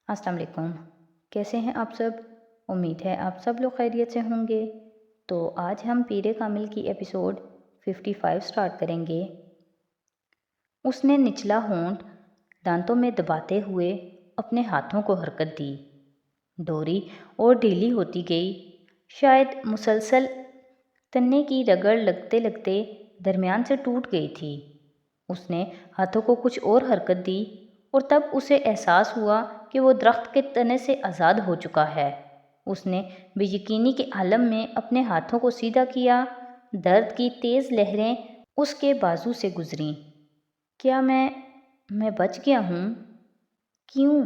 السلام علیکم۔ کیسے ہیں آپ سب؟ امید ہے آپ سب لوگ خیریت سے ہوں گے۔ تو آج ہم پیر کامل کی ایپیسوڈ 55 سٹارٹ کریں گے۔ اس نے نچلا ہونٹ دانتوں میں دباتے ہوئے اپنے ہاتھوں کو حرکت دی۔ ڈوری اور ڈھیلی ہوتی گئی، شاید مسلسل تنے کی رگڑ لگتے لگتے درمیان سے ٹوٹ گئی تھی۔ اس نے ہاتھوں کو کچھ اور حرکت دی اور تب اسے احساس ہوا کہ وہ درخت کے تنے سے آزاد ہو چکا ہے۔ اس نے بے یقینی کے عالم میں اپنے ہاتھوں کو سیدھا کیا۔ درد کی تیز لہریں اس کے بازو سے گزریں۔ کیا میں بچ گیا ہوں؟ کیوں؟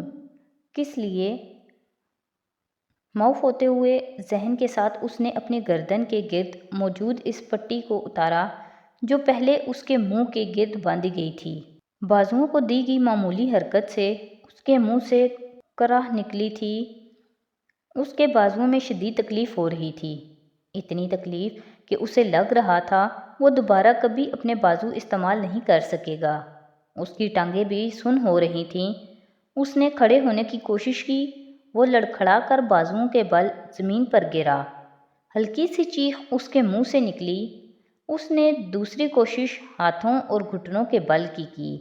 کس لیے؟ معاف ہوتے ہوئے ذہن کے ساتھ اس نے اپنی گردن کے گرد موجود اس پٹی کو اتارا جو پہلے اس کے منہ کے گرد باندھی گئی تھی۔ بازوؤں کو دی گئی معمولی حرکت سے اس کے منہ سے کراہ نکلی تھی۔ اس کے بازوؤں میں شدید تکلیف ہو رہی تھی، اتنی تکلیف کہ اسے لگ رہا تھا وہ دوبارہ کبھی اپنے بازو استعمال نہیں کر سکے گا۔ اس کی ٹانگیں بھی سن ہو رہی تھیں۔ اس نے کھڑے ہونے کی کوشش کی، وہ لڑکھڑا کر بازوؤں کے بل زمین پر گرا۔ ہلکی سی چیخ اس کے منہ سے نکلی۔ اس نے دوسری کوشش ہاتھوں اور گھٹنوں کے بل کی۔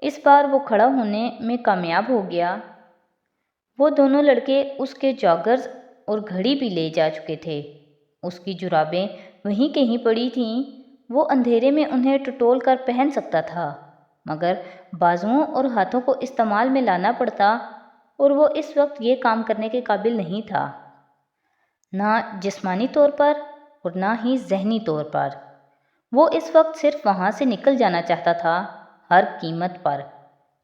اس بار وہ کھڑا ہونے میں کامیاب ہو گیا۔ وہ دونوں لڑکے اس کے جاگرز اور گھڑی بھی لے جا چکے تھے۔ اس کی جرابیں وہیں کہیں پڑی تھیں۔ وہ اندھیرے میں انہیں ٹٹول کر پہن سکتا تھا، مگر بازوؤں اور ہاتھوں کو استعمال میں لانا پڑتا اور وہ اس وقت یہ کام کرنے کے قابل نہیں تھا، نہ جسمانی طور پر اور نہ ہی ذہنی طور پر۔ وہ اس وقت صرف وہاں سے نکل جانا چاہتا تھا، ہر قیمت پر۔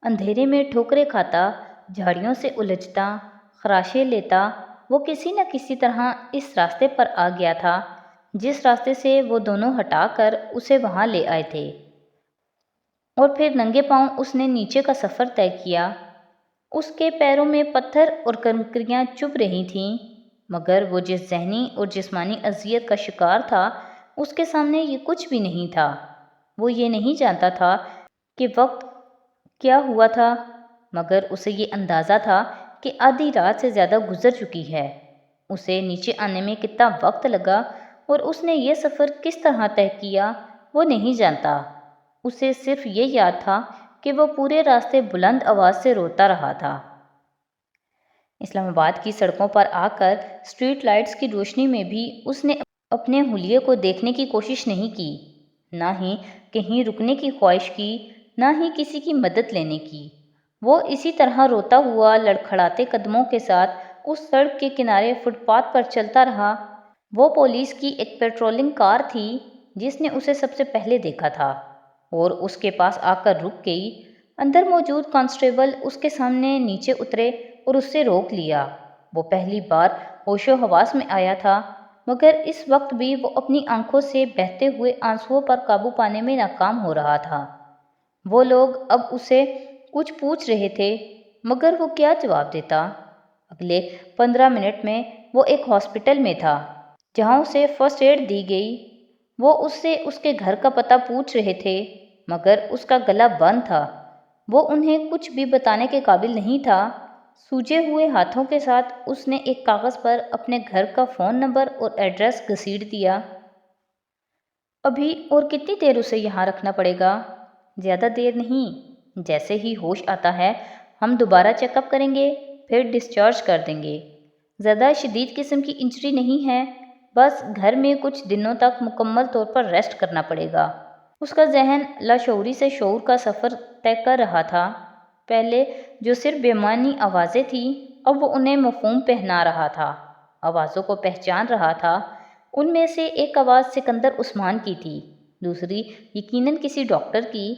اندھیرے میں ٹھوکریں کھاتا، جھاڑیوں سے الجھتا، خراشیں لیتا، وہ کسی نہ کسی طرح اس راستے پر آ گیا تھا جس راستے سے وہ دونوں ہٹا کر اسے وہاں لے آئے تھے، اور پھر ننگے پاؤں اس نے نیچے کا سفر طے کیا۔ اس کے پیروں میں پتھر اور کنکریاں چبھ رہی تھیں، مگر وہ جس ذہنی اور جسمانی اذیت کا شکار تھا اس کے سامنے یہ کچھ بھی نہیں تھا۔ وہ یہ نہیں جانتا تھا کہ وقت کیا ہوا تھا، مگر اسے یہ اندازہ تھا کہ آدھی رات سے زیادہ گزر چکی ہے۔ اسے نیچے آنے میں کتنا وقت لگا اور اس نے یہ سفر کس طرح طے کیا وہ نہیں جانتا۔ اسے صرف یہ یاد تھا کہ وہ پورے راستے بلند آواز سے روتا رہا تھا۔ اسلام آباد کی سڑکوں پر آ کر اسٹریٹ لائٹس کی روشنی میں بھی اس نے اپنے حلیے کو دیکھنے کی کوشش نہیں کی، نہ ہی کہیں رکنے کی خواہش کی، نہ ہی کسی کی مدد لینے کی۔ وہ اسی طرح روتا ہوا لڑکھڑاتے قدموں کے ساتھ اس سڑک کے کنارے فٹ پاتھ پر چلتا رہا۔ وہ پولیس کی ایک پیٹرولنگ کار تھی جس نے اسے سب سے پہلے دیکھا تھا اور اس کے پاس آ کر رک گئی۔ اندر موجود کانسٹیبل اس کے سامنے نیچے اترے اور اس سے روک لیا۔ وہ پہلی بار ہوش و حواس میں آیا تھا، مگر اس وقت بھی وہ اپنی آنکھوں سے بہتے ہوئے آنسوؤں پر قابو پانے میں ناکام ہو رہا تھا۔ وہ لوگ اب اسے کچھ پوچھ رہے تھے، مگر وہ کیا جواب دیتا؟ اگلے 15 منٹ میں وہ ایک ہاسپٹل میں تھا جہاں اسے فرسٹ ایڈ دی گئی۔ وہ اس سے اس کے گھر کا پتہ پوچھ رہے تھے، مگر اس کا گلا بند تھا۔ وہ انہیں کچھ بھی بتانے کے قابل نہیں تھا۔ سوجے ہوئے ہاتھوں کے ساتھ اس نے ایک کاغذ پر اپنے گھر کا فون نمبر اور ایڈریس گھسیٹ دیا۔ ابھی اور کتنی دیر اسے یہاں رکھنا پڑے گا؟ زیادہ دیر نہیں، جیسے ہی ہوش آتا ہے ہم دوبارہ چیک اپ کریں گے، پھر ڈسچارج کر دیں گے۔ زیادہ شدید قسم کی انجری نہیں ہے، بس گھر میں کچھ دنوں تک مکمل طور پر ریسٹ کرنا پڑے گا۔ اس کا ذہن لاشعوری سے شعور کا سفر طے کر رہا تھا۔ پہلے جو صرف بےمعنی آوازیں تھیں، اب وہ انہیں مفہوم پہنا رہا تھا، آوازوں کو پہچان رہا تھا۔ ان میں سے ایک آواز سکندر عثمان کی تھی، دوسری یقیناً کسی ڈاکٹر کی۔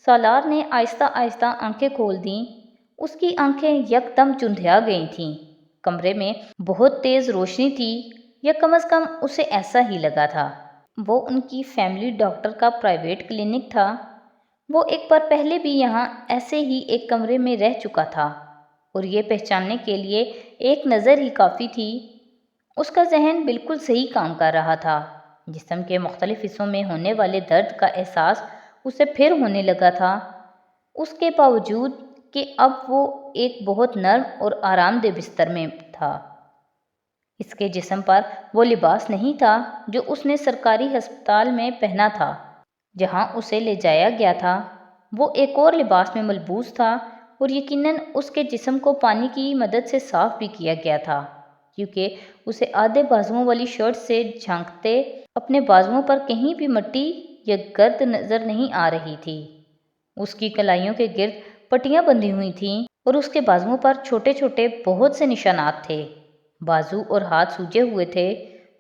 سالار نے آہستہ آہستہ آنکھیں کھول دیں۔ اس کی آنکھیں یکدم چندھیا گئی تھیں۔ کمرے میں بہت تیز روشنی تھی، یا کم از کم اسے ایسا ہی لگا تھا۔ وہ ان کی فیملی ڈاکٹر کا پرائیویٹ کلینک تھا۔ وہ ایک بار پہلے بھی یہاں ایسے ہی ایک کمرے میں رہ چکا تھا، اور یہ پہچاننے کے لیے ایک نظر ہی کافی تھی۔ اس کا ذہن بالکل صحیح کام کر رہا تھا۔ جسم کے مختلف حصوں میں ہونے والے درد کا احساس اسے پھر ہونے لگا تھا۔ اس کے باوجود کہ اب وہ ایک بہت نرم اور آرام دہ بستر میں تھا۔ اس کے جسم پر وہ لباس نہیں تھا جو اس نے سرکاری ہسپتال میں پہنا تھا جہاں اسے لے جایا گیا تھا۔ وہ ایک اور لباس میں ملبوس تھا اور یقیناً اس کے جسم کو پانی کی مدد سے صاف بھی کیا گیا تھا کیونکہ اسے آدھے بازوؤں والی شرٹ سے جھانکتے اپنے بازوؤں پر کہیں بھی مٹی یا گرد نظر نہیں آ رہی تھی۔ اس کی کلائیوں کے گرد پٹیاں بندھی ہوئی تھیں اور اس کے بازوؤں پر چھوٹے چھوٹے بہت سے نشانات تھے۔ بازو اور ہاتھ سوجے ہوئے تھے۔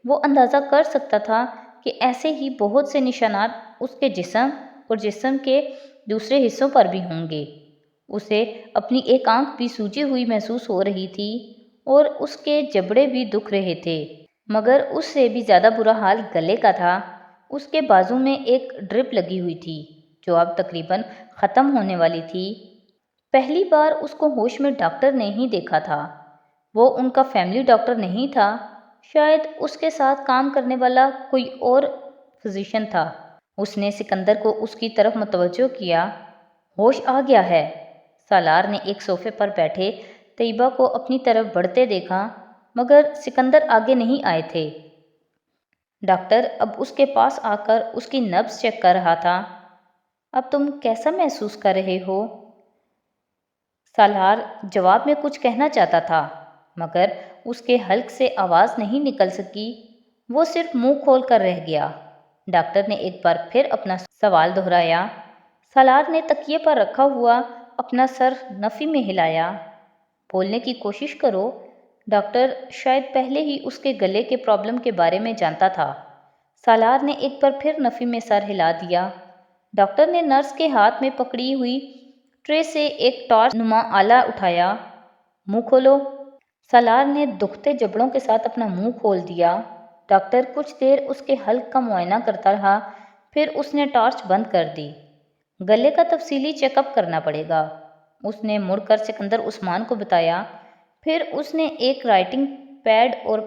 وہ اندازہ کر سکتا تھا کہ ایسے ہی بہت سے نشانات اس کے جسم اور جسم کے دوسرے حصوں پر بھی ہوں گے۔ اسے اپنی ایک آنکھ بھی سوجی ہوئی محسوس ہو رہی تھی اور اس کے جبڑے بھی دکھ رہے تھے، مگر اس سے بھی زیادہ برا حال گلے کا تھا۔ اس کے بازو میں ایک ڈرپ لگی ہوئی تھی جو اب تقریباً ختم ہونے والی تھی۔ پہلی بار اس کو ہوش میں ڈاکٹر نے ہی دیکھا تھا۔ وہ ان کا فیملی ڈاکٹر نہیں تھا، شاید اس کے ساتھ کام کرنے والا کوئی اور فزیشین تھا۔ اس نے سکندر کو اس کی طرف متوجہ کیا۔ ہوش آ گیا ہے؟ سالار نے ایک صوفے پر بیٹھے طیبہ کو اپنی طرف بڑھتے دیکھا، مگر سکندر آگے نہیں آئے تھے۔ ڈاکٹر اب اس کے پاس آ کر اس کی نبض چیک کر رہا تھا۔ اب تم کیسا محسوس کر رہے ہو؟ سالار جواب میں کچھ کہنا چاہتا تھا مگر اس کے حلق سے آواز نہیں نکل سکی۔ وہ صرف منہ کھول کر رہ گیا۔ ڈاکٹر نے ایک بار پھر اپنا سوال دہرایا۔ سالار نے تکیے پر رکھا ہوا اپنا سر نفی میں ہلایا۔ بولنے کی کوشش کرو۔ ڈاکٹر شاید پہلے ہی اس کے گلے کے پرابلم کے بارے میں جانتا تھا۔ سالار نے ایک بار پھر نفی میں سر ہلا دیا۔ ڈاکٹر نے نرس کے ہاتھ میں پکڑی ہوئی ٹرے سے ایک ٹارچ نما آلہ اٹھایا۔ منہ کھولو۔ سالار نے دکھتے جبڑوں کے ساتھ اپنا منہ کھول دیا۔ ڈاکٹر کچھ دیر اس کے حلق کا معائنہ کرتا رہا، پھر اس نے ٹارچ بند کر دی۔ گلے کا تفصیلی چیک اپ کرنا پڑے گا، اس نے مڑ کر سکندر عثمان کو بتایا۔ پھر اس نے ایک رائٹنگ پیڈ اور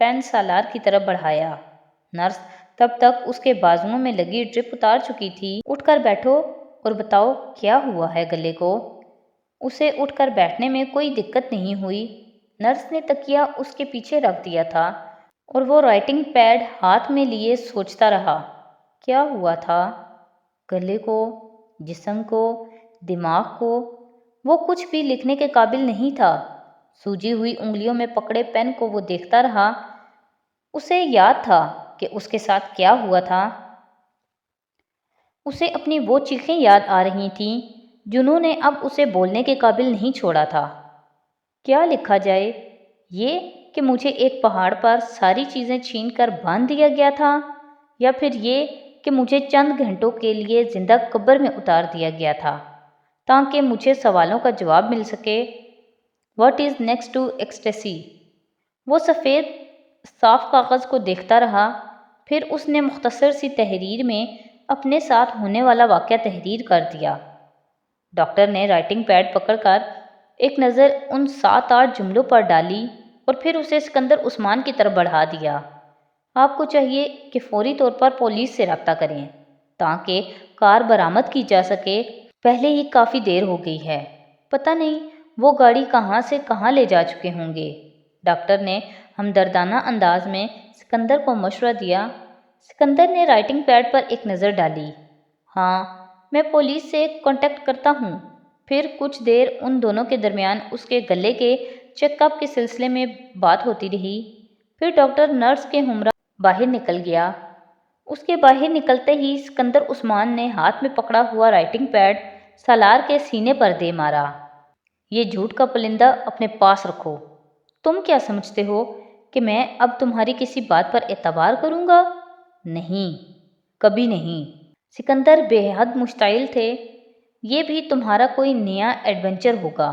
پین سالار کی طرف بڑھایا۔ نرس تب تک اس کے بازوؤں میں لگی ڈرپ اتار چکی تھی۔ اٹھ کر بیٹھو اور بتاؤ کیا ہوا ہے گلے کو؟ اسے اٹھ کر بیٹھنے میں کوئی دقت نہیں ہوئی۔ نرس نے تکیہ اس کے پیچھے رکھ دیا تھا اور وہ رائٹنگ پیڈ ہاتھ میں لیے سوچتا رہا۔ کیا ہوا تھا؟ گلے کو، جسم کو، دماغ کو؟ وہ کچھ بھی لکھنے کے قابل نہیں تھا۔ سوجی ہوئی انگلیوں میں پکڑے پین کو وہ دیکھتا رہا۔ اسے یاد تھا کہ اس کے ساتھ کیا ہوا تھا۔ اسے اپنی وہ چیخیں یاد آ رہی تھیں جنہوں نے اب اسے بولنے کے قابل نہیں چھوڑا تھا۔ کیا لکھا جائے؟ یہ کہ مجھے ایک پہاڑ پر ساری چیزیں چھین کر باندھ دیا گیا تھا، یا پھر یہ کہ مجھے چند گھنٹوں کے لیے زندہ قبر میں اتار دیا گیا تھا تاکہ مجھے سوالوں کا جواب مل سکے۔ What is next to ecstasy? وہ سفید صاف کاغذ کو دیکھتا رہا، پھر اس نے مختصر سی تحریر میں اپنے ساتھ ہونے والا واقعہ تحریر کر دیا۔ ڈاکٹر نے رائٹنگ پیڈ پکڑ کر ایک نظر ان 7-8 جملوں پر ڈالی اور پھر اسے سکندر عثمان کی طرف بڑھا دیا۔ آپ کو چاہیے کہ فوری طور پر پولیس سے رابطہ کریں تاکہ کار برآمد کی جا سکے۔ پہلے ہی کافی دیر ہو گئی ہے، پتہ نہیں وہ گاڑی کہاں سے کہاں لے جا چکے ہوں گے۔ ڈاکٹر نے ہمدردانہ انداز میں سکندر کو مشورہ دیا۔ سکندر نے رائٹنگ پیڈ پر ایک نظر ڈالی۔ ہاں، میں پولیس سے کانٹیکٹ کرتا ہوں۔ پھر کچھ دیر ان دونوں کے درمیان اس کے گلے کے چیک اپ کے سلسلے میں بات ہوتی رہی۔ پھر ڈاکٹر نرس کے ہمراہ باہر نکل گیا۔ اس کے باہر نکلتے ہی سکندر عثمان نے ہاتھ میں پکڑا ہوا رائٹنگ پیڈ سالار کے سینے پر دے مارا۔ یہ جھوٹ کا پلندہ اپنے پاس رکھو۔ تم کیا سمجھتے ہو کہ میں اب تمہاری کسی بات پر اعتبار کروں گا؟ نہیں، کبھی نہیں۔ سکندر بے حد مشتعل تھے۔ یہ بھی تمہارا کوئی نیا ایڈونچر ہوگا،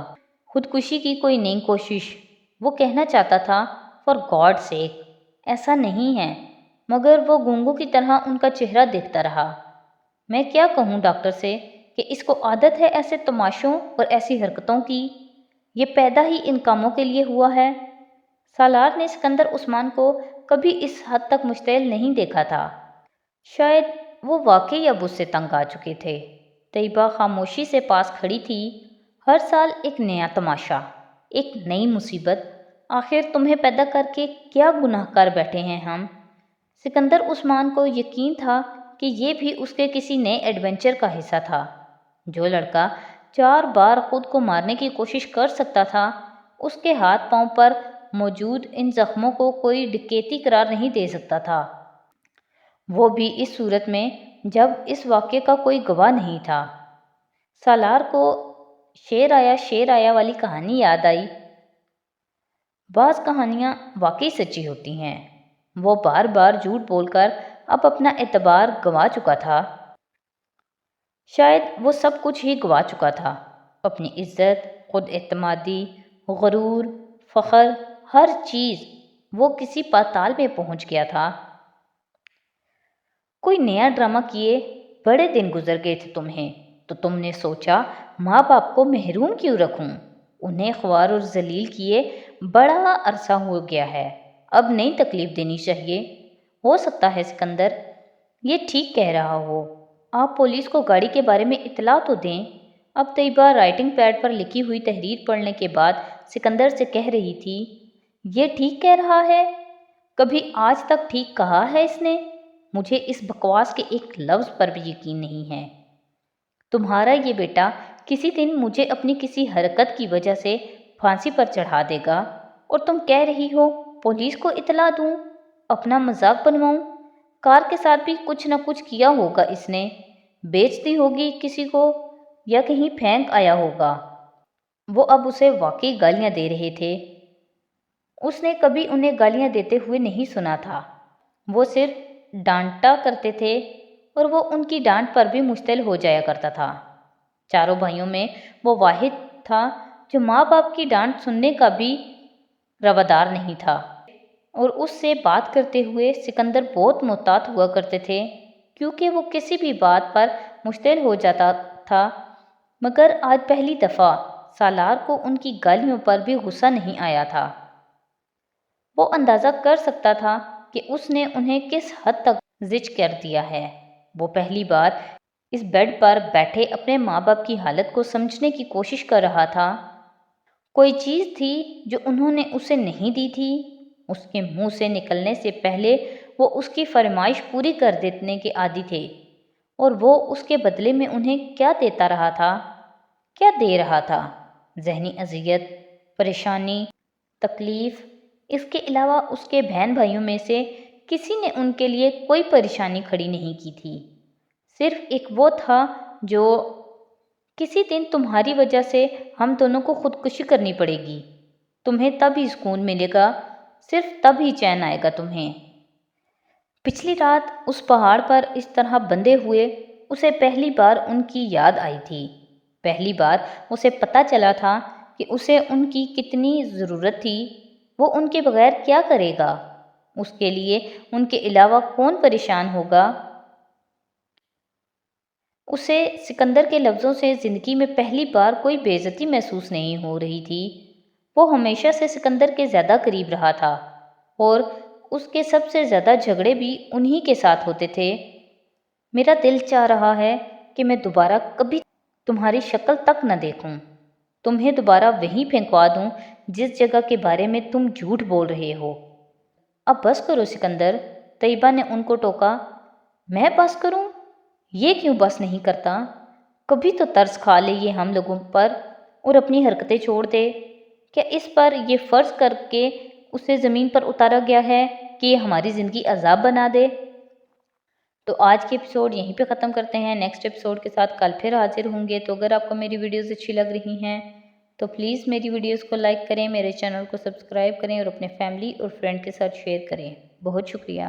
خودکشی کی کوئی نئی کوشش۔ وہ کہنا چاہتا تھا فار گاڈ سیک ایسا نہیں ہے، مگر وہ گونگوں کی طرح ان کا چہرہ دیکھتا رہا۔ میں کیا کہوں ڈاکٹر سے کہ اس کو عادت ہے ایسے تماشوں اور ایسی حرکتوں کی؟ یہ پیدا ہی ان کاموں کے لیے ہوا ہے۔ سالار نے سکندر عثمان کو کبھی اس حد تک مشتعل نہیں دیکھا تھا۔ شاید وہ واقعی اب اس سے تنگ آ چکے تھے۔ طیبہ خاموشی سے پاس کھڑی تھی۔ ہر سال ایک نیا تماشا، ایک نئی مصیبت، آخر تمہیں پیدا کر کے کیا گناہ کر بیٹھے ہیں ہم۔ سکندر عثمان کو یقین تھا کہ یہ بھی اس کے کسی نئے ایڈونچر کا حصہ تھا۔ جو لڑکا 4 بار خود کو مارنے کی کوشش کر سکتا تھا، اس کے ہاتھ پاؤں پر موجود ان زخموں کو کوئی ڈکیتی قرار نہیں دے سکتا تھا، وہ بھی اس صورت میں جب اس واقعے کا کوئی گواہ نہیں تھا۔ سالار کو شیر آیا والی کہانی یاد آئی۔ بعض کہانیاں واقعی سچی ہوتی ہیں۔ وہ بار بار جھوٹ بول کر اب اپنا اعتبار گنوا چکا تھا۔ شاید وہ سب کچھ ہی گنوا چکا تھا، اپنی عزت، خود اعتمادی، غرور، فخر، ہر چیز۔ وہ کسی پاتال میں پہنچ گیا تھا۔ کوئی نیا ڈرامہ کیے بڑے دن گزر گئے تھے تمہیں، تو تم نے سوچا ماں باپ کو محروم کیوں رکھوں، انہیں خوار اور ذلیل کیے بڑا عرصہ ہو گیا ہے، اب نئی تکلیف دینی چاہیے۔ ہو سکتا ہے سکندر یہ ٹھیک کہہ رہا ہو، آپ پولیس کو گاڑی کے بارے میں اطلاع تو دیں۔ اب طیبہ رائٹنگ پیڈ پر لکھی ہوئی تحریر پڑھنے کے بعد سکندر سے کہہ رہی تھی، یہ ٹھیک کہہ رہا ہے؟ کبھی آج تک ٹھیک کہا ہے اس نے؟ مجھے اس بکواس کے ایک لفظ پر بھی یقین نہیں ہے۔ تمہارا یہ بیٹا کسی دن مجھے اپنی کسی حرکت کی وجہ سے پھانسی پر چڑھا دے گا، اور تم کہہ رہی ہو پولیس کو اطلاع دوں، اپنا مذاق بنواؤں۔ کار کے ساتھ بھی کچھ نہ کچھ کیا ہوگا اس نے، بیچ دی ہوگی کسی کو یا کہیں پھینک آیا ہوگا۔ وہ اب اسے واقعی گالیاں دے رہے تھے۔ اس نے کبھی انہیں گالیاں دیتے ہوئے نہیں سنا تھا، وہ صرف ڈانٹا کرتے تھے اور وہ ان کی ڈانٹ پر بھی مشتعل ہو جایا کرتا تھا۔ چاروں بھائیوں میں وہ واحد تھا جو ماں باپ کی ڈانٹ سننے کا بھی روادار نہیں تھا، اور اس سے بات کرتے ہوئے سکندر بہت محتاط ہوا کرتے تھے، کیونکہ وہ کسی بھی بات پر مشتعل ہو جاتا تھا۔ مگر آج پہلی دفعہ سالار کو ان کی گالیوں پر بھی غصہ نہیں آیا تھا۔ وہ اندازہ کر سکتا تھا کہ اس نے انہیں کس حد تک زج کر دیا ہے۔ وہ پہلی بار اس بیڈ پر بیٹھے اپنے ماں باپ کی حالت کو سمجھنے کی کوشش کر رہا تھا۔ کوئی چیز تھی جو انہوں نے اسے نہیں دی تھی۔ اس کے منہ سے نکلنے سے پہلے وہ اس کی فرمائش پوری کر دینے کے عادی تھے، اور وہ اس کے بدلے میں انہیں کیا دیتا رہا تھا؟ کیا دے رہا تھا؟ ذہنی اذیت، پریشانی، تکلیف۔ اس کے علاوہ اس کے بہن بھائیوں میں سے کسی نے ان کے لیے کوئی پریشانی کھڑی نہیں کی تھی۔ صرف ایک وہ تھا جو، کسی دن تمہاری وجہ سے ہم دونوں کو خودکشی کرنی پڑے گی، تمہیں تب ہی سکون ملے گا، صرف تب ہی چین آئے گا تمہیں۔ پچھلی رات اس پہاڑ پر اس طرح بندھے ہوئے اسے پہلی بار ان کی یاد آئی تھی۔ پہلی بار اسے پتہ چلا تھا کہ اسے ان کی کتنی ضرورت تھی۔ وہ ان کے بغیر کیا کرے گا؟ اس کے لیے ان کے علاوہ کون پریشان ہوگا؟ اسے سکندر کے لفظوں سے زندگی میں پہلی بار کوئی بے عزتی محسوس نہیں ہو رہی تھی۔ وہ ہمیشہ سے سکندر کے زیادہ قریب رہا تھا، اور اس کے سب سے زیادہ جھگڑے بھی انہی کے ساتھ ہوتے تھے۔ میرا دل چاہ رہا ہے کہ میں دوبارہ کبھی تمہاری شکل تک نہ دیکھوں، تمہیں دوبارہ وہیں پھینکوا دوں جس جگہ کے بارے میں تم جھوٹ بول رہے ہو۔ اب بس کرو سکندر، طیبہ نے ان کو ٹوکا۔ میں بس کروں؟ یہ کیوں بس نہیں کرتا؟ کبھی تو ترس کھا لے یہ ہم لوگوں پر اور اپنی حرکتیں چھوڑ دے۔ کیا اس پر یہ فرض کر کے اسے زمین پر اتارا گیا ہے کہ یہ ہماری زندگی عذاب بنا دے؟ تو آج کے ایپیسوڈ یہیں پہ ختم کرتے ہیں۔ نیکسٹ ایپیسوڈ کے ساتھ کل پھر حاضر ہوں گے۔ تو اگر آپ کو میری ویڈیوز اچھی لگ رہی ہیں تو پلیز میری ویڈیوز کو لائک کریں، میرے چینل کو سبسکرائب کریں اور اپنے فیملی اور فرینڈ کے ساتھ شیئر کریں۔ بہت شکریہ۔